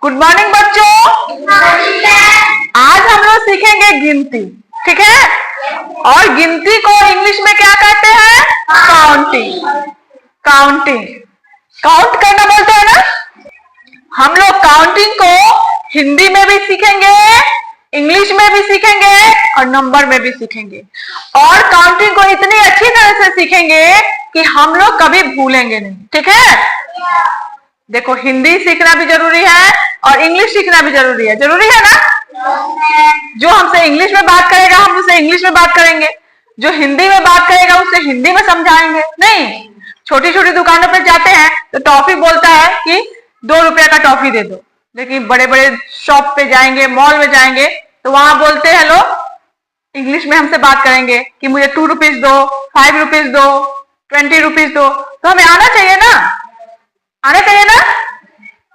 Good morning बच्चों। आज हम लोग सीखेंगे गिनती, ठीक है। और गिनती को इंग्लिश में क्या कहते हैं? काउंटिंग। काउंटिंग, काउंट करना बोलते हैं ना। हम लोग काउंटिंग को हिंदी में भी सीखेंगे, इंग्लिश में भी सीखेंगे और नंबर में भी सीखेंगे। और काउंटिंग को इतनी अच्छी तरह से सीखेंगे कि हम लोग कभी भूलेंगे नहीं, ठीक है। देखो, हिंदी सीखना भी जरूरी है और इंग्लिश सीखना भी जरूरी है ना। जो हमसे इंग्लिश में बात करेगा हम उससे इंग्लिश में बात करेंगे, जो हिंदी में बात करेगा उससे हिंदी में समझाएंगे। नहीं, छोटी छोटी दुकानों पर जाते हैं तो टॉफी बोलता है कि 2 रुपए का टॉफी दे दो, लेकिन बड़े बड़े शॉप पे जाएंगे, मॉल में जाएंगे तो वहां बोलते हैं लोग इंग्लिश में हमसे बात करेंगे कि मुझे 2 रुपीज दो, 5 रुपीज दो, 20 रुपीज दो। तो हमें आना चाहिए ना, आना चाहिए ना।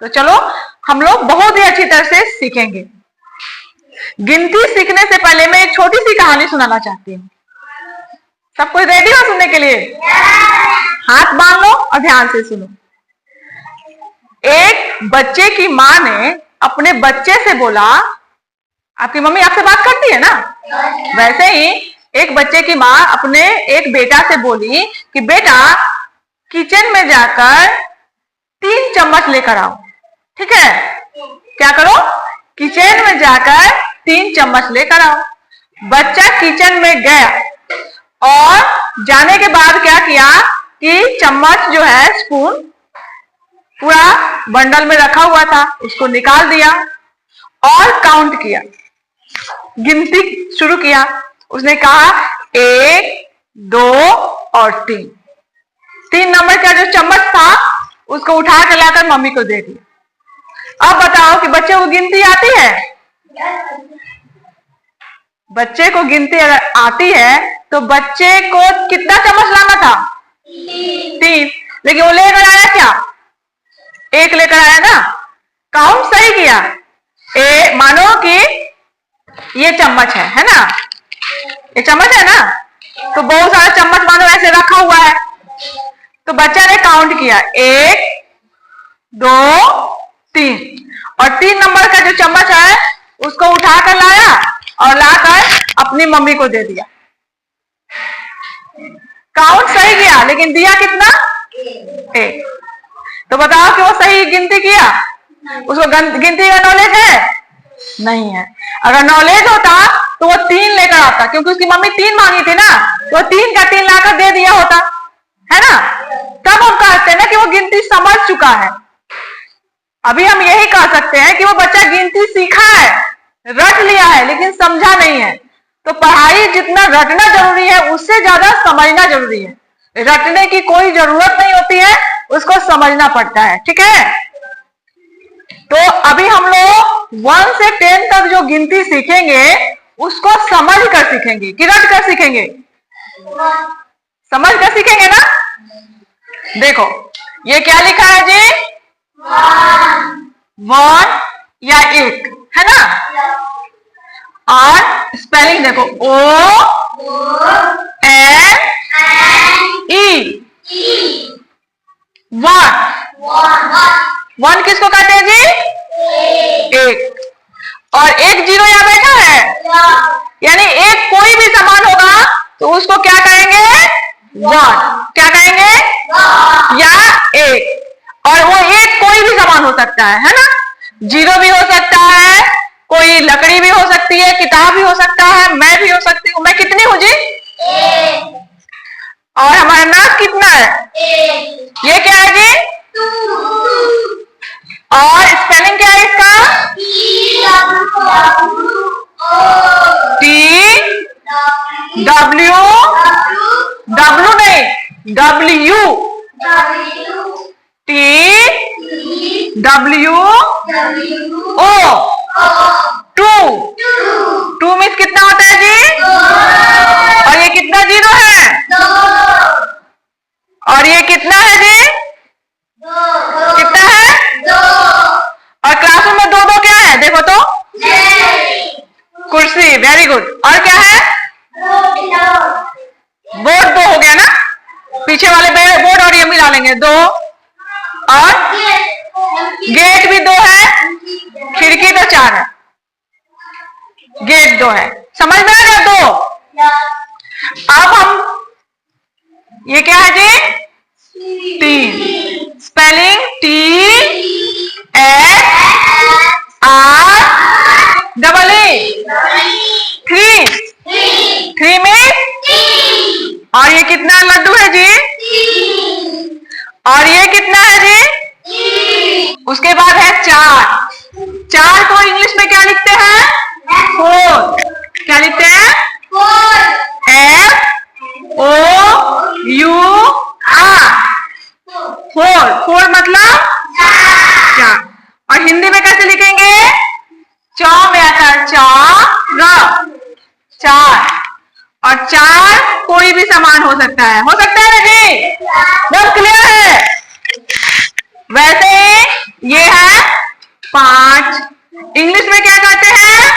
तो चलो हम लोग बहुत ही अच्छी तरह से सीखेंगे। गिनती सीखने से पहले मैं एक छोटी सी कहानी सुनाना चाहती हूँ। सब कोई रेडी हो सुनने के लिए? हाथ बांध लो और ध्यान से सुनो। एक बच्चे की माँ ने अपने बच्चे से बोला, आपकी मम्मी आपसे बात करती है ना, वैसे ही एक बच्चे की माँ अपने एक बेटा से बोली कि बेटा किचन में जाकर 3 चम्मच लेकर आओ, ठीक है। क्या करो? किचन में जाकर 3 चम्मच लेकर आओ। बच्चा किचन में गया और जाने के बाद क्या किया कि चम्मच जो है, स्पून पूरा बंडल में रखा हुआ था, उसको निकाल दिया और काउंट किया, गिनती शुरू किया। उसने कहा 1, 2 और 3। 3 नंबर का जो चम्मच था उसको उठा कर लाकर मम्मी को दे दिया। अब बताओ कि बच्चे को गिनती आती है? बच्चे को गिनती अगर आती है तो बच्चे को कितना चम्मच लाना था? 3। लेकिन वो लेकर आया क्या? 1 लेकर आया ना। काउंट सही किया। मानो कि ये चम्मच है ना, ये चम्मच है ना, तो बहुत सारा चम्मच मानो ऐसे रखा हुआ है। तो बच्चा ने काउंट किया 1, 2, 3 और 3 नंबर का जो चम्मच है उसको उठाकर लाया और लाकर अपनी मम्मी को दे दिया। काउंट सही किया, लेकिन दिया कितना? 1। तो बताओ कि वो सही गिनती किया? उसको गिनती का नॉलेज है? नहीं है। अगर नॉलेज होता तो वो 3 लेकर आता, क्योंकि उसकी मम्मी 3 मांगी थी ना, तो 3 का 3 लाकर दे दिया होता, है ना। तब हम कहते हैं ना कि वो गिनती समझ चुका है। अभी हम यही कह सकते हैं कि वो बच्चा गिनती सीखा है, रट लिया है, लेकिन समझा नहीं है। तो पढ़ाई जितना रटना जरूरी है उससे ज्यादा समझना जरूरी है। रटने की कोई जरूरत नहीं होती है, उसको समझना पड़ता है, ठीक है। तो अभी हम लोग 1 से 10 तक जो गिनती सीखेंगे उसको समझ कर सीखेंगे कि रट कर सीखेंगे? समझ कर सीखेंगे ना। देखो ये क्या लिखा है जी? 1 या 1, है ना। और स्पेलिंग देखो, O-N-E, 1 किसको कहते हैं जी? 1। और 1 0 यहाँ बैठा है, यानी 1 कोई भी समान होगा तो उसको क्या कहेंगे? 1। क्या कहेंगे? या 1। और वो 1 कोई भी सामान हो सकता है ना। 0 भी हो सकता है, कोई लकड़ी भी हो सकती है, किताब भी हो सकता है, मैं भी हो सकती हूँ। मैं कितनी हूँ जी? 1। और हमारा नाक कितना है? 1। ये क्या है जी? 2। और स्पेलिंग क्या है इसका? T-W, W नहीं, W, T-W, O, 2 मीन्स कितना होता है जी? और ये कितना 0 है? और ये कितना है जी? कितना है? और क्लासरूम में 2 क्या है? देखो तो, कुर्सी। Very good. और क्या है? बोर्ड 2 हो गया ना, पीछे वाले बोर्ड और ये मिला लेंगे 2। और गेट भी 2 है, 4 है, गेट 2 है। समझ में आ गया? 2। अब हम, ये क्या है जी? 3। Spelling THREE। 3 में, और ये कितना लड्डू है जी? और ये कितना है जी? उसके बाद है 4। 4 को इंग्लिश में क्या लिखते हैं? 4। क्या लिखते हैं? FOUR। 4 मतलब 4। और हिंदी में कैसे लिखेंगे? चौ में आता है चार। 4। और 4 कोई भी सामान हो सकता है ना जी? बहुत क्लियर है? वैसे ही ये है 5। इंग्लिश में क्या कहते हैं?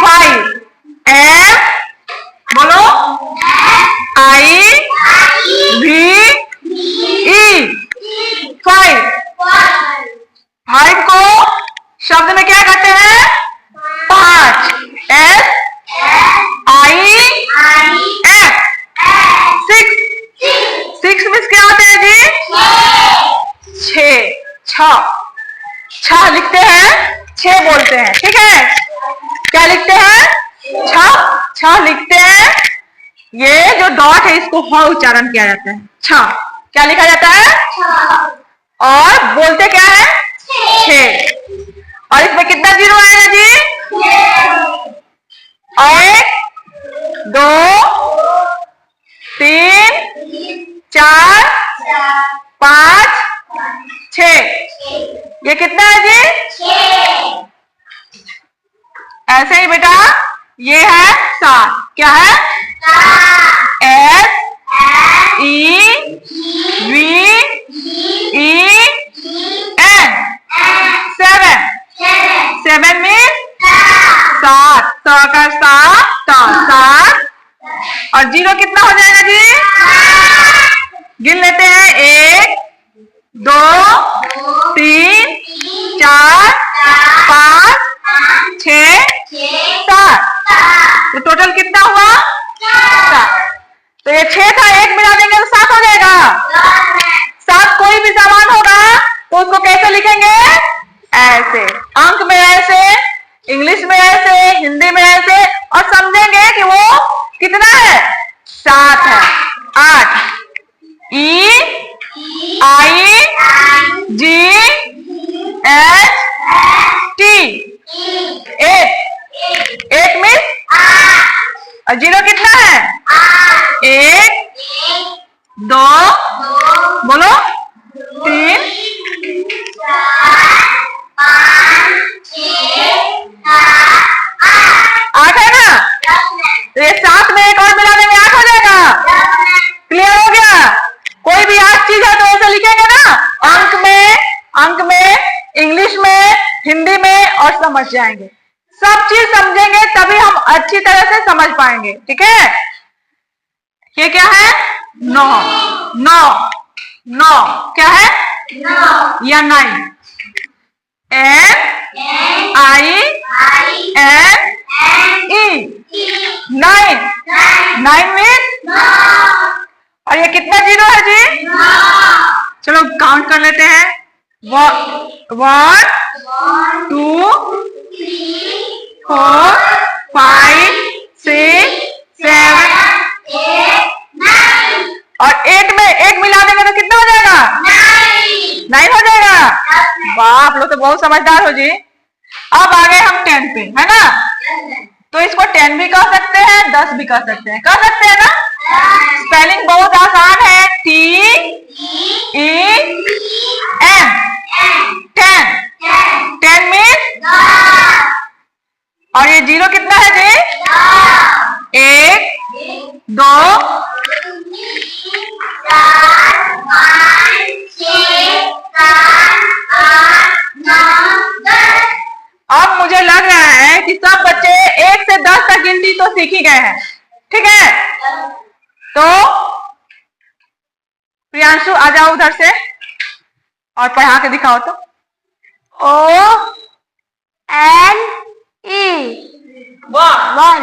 5। बोलो, IVE। 5। 5 को शब्द में क्या कहते हैं? 5। SIX। 6 में क्या होता है जी? 6। 6 लिखते हैं, 6 बोलते हैं, ठीक है? क्या लिखते हैं? 6 लिखते हैं। ये जो डॉट है इसको ह उच्चारण किया जाता है। 6 क्या लिखा जाता है? और बोलते क्या है? 6। और इसमें कितना 0 आएगा जी? 1 2 3 4 5 6। ये कितना है जी? 6। ऐसे ही बेटा ये है 7। क्या है? SEVEN। 7 में 7। 7। और 0 कितना हो जाएगा जी? गिन लेते हैं। 1 2 3 4 5 6 7। तो टोटल कितना हुआ? 7। तो ये 6 था, 1 मिला देंगे तो 7 हो जाएगा। 7 कोई भी सामान होगा तो उसको कैसे लिखेंगे? ऐसे। अंक में ऐसे, इंग्लिश में ऐसे, हिंदी में ऐसे, और समझेंगे कि वो कितना है? 7 है। 8। EIGHT। 8 में, और 0 कितना है? 1 2 बोलो 3 8 है ना? तो ये 7 में 1 और मिला देंगे, 8 हो जाएगा। क्लियर हो गया? कोई भी 8 चीज है तो ऐसे लिखेंगे ना, अंक में, इंग्लिश में, हिंदी में, और समझ जाएंगे। सब चीज समझेंगे तभी हम अच्छी तरह से समझ पाएंगे, ठीक है? ये क्या है? 9। क्या है? या 9। NINE। 9 में, और ये कितना 0 है जी? चलो काउंट कर लेते हैं। 1 2 4 5 6 7 और 8 में 1 मिला देंगे तो कितना हो जाएगा? 9 हो जाएगा। वाह, आप लोग तो बहुत समझदार हो जी। अब आ गए हम 10 पे, है ना? तो इसको 10 भी कह सकते हैं, 10 भी कह सकते हैं, ना? स्पेलिंग बहुत आसान है। TEN। 10 में, और ये 0 कितना है जी? 1 2 4 5 6 7 8 9 10। अब मुझे लग रहा है कि सब बच्चे 1 से 10 तक गिनती तो सीख ही गए हैं, ठीक है? तो प्रियांशु आ जाओ उधर से और पढ़ा के दिखाओ तो। ONE one.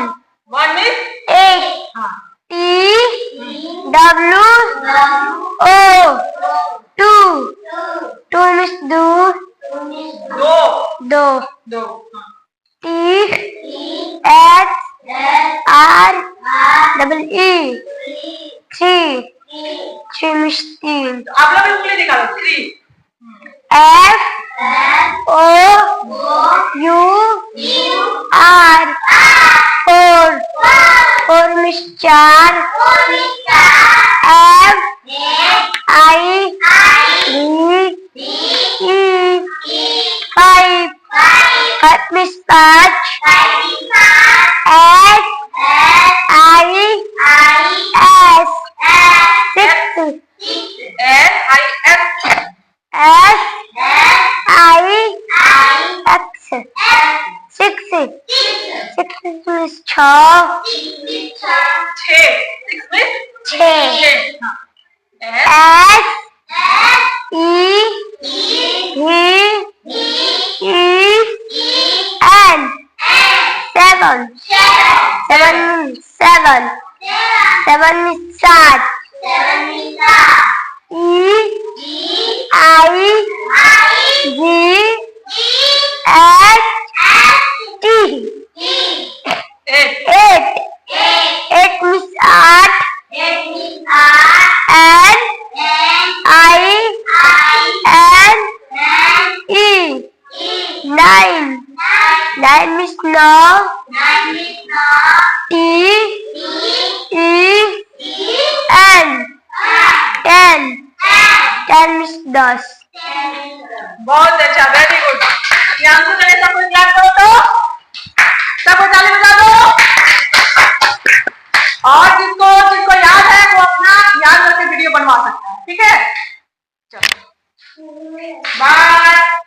वन मीन्स एक। हाँ TWO टू। टू मीन्स दो। दो दो। दो THREE थ्री। थ्री मीन्स तीन। आप लोग भी उंगली निकालो three. FOUR four. Four means चार। FIVE five. फाइव मीन्स पाँच। SIS six. SIX SIX six. Six means छ। छः सिक्स मीन्स छः। SEVEN seven. Seven means seven. Seven means सात। EIGHT eight. एट मीन्स आठ। NINE nine. नाइन मीन्स नौ। TEN ten. Ten means दस। बहुत अच्छा वेरी गुड। प्रियांशु ने सबको याद करो तो सबको ताली बजा दो। और जिसको जिसको याद है वो अपना याद करके वीडियो बनवा सकता है। ठीक है चलो बाय।